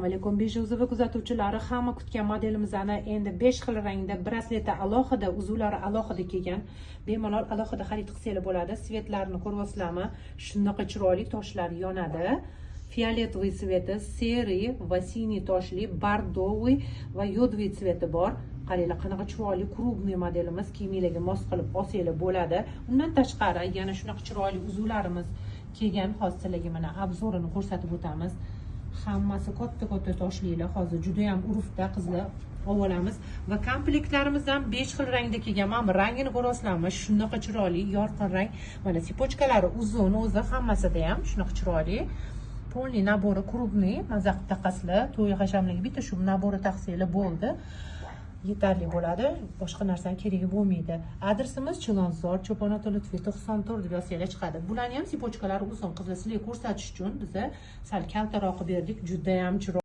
Assalomu alaykum Bejuzevi kuzatuvchilari, hamma kutgan modelimizni endi 5 xil rangda brasleti alohida, uzuvlari alohida kelgan. Bemalol alohida xarid qilsangiz bo'ladi. Svetlarini ko'ryapsizlarmi? Shunaqa chiroyli toshlar yonadi. Fioletoviy sveti, seri va siniy toshli, bordoviy va yodviy sveti bor. Qaranglar, qanaqa chiroyli krupniy modelimiz, kiyimlarga mos qilib olsangiz bo'ladi. Undan tashqari yana shunaqa chiroyli uzuvlarimiz kelgan. Hozir sizlarga mana obzorini ko'rsatib o'tamiz. Hammasi katta toshlilar. Hozir juda ham urfda qizlar olamiz va komplektlarimiz ham 5 xil rangda kelgan. Mana rangini ko'ryapsizlarmi? Shunaqa chiroyli, yorqin rang. Mana sipochkalari uzun, o'zi hammasida ham shunaqa chiroyli. Polniy nabori krupniy, maza qilib taqasizlar. To'y hashamlarga bitta shu nabori taqsanglar bo'ldi. Yetarli bo'ladi. Boshqa narsani keragi bo'lmaydi. Adresimiz Chilonzor, Cho'ponota Lutfiy 94 deb yozsanglar chiqadi. Bularni ham sipochkalari uzun, qizlar sizlarga ko'rsatish uchun biz sal kaltaroq berdik. Juda ham chiroyli.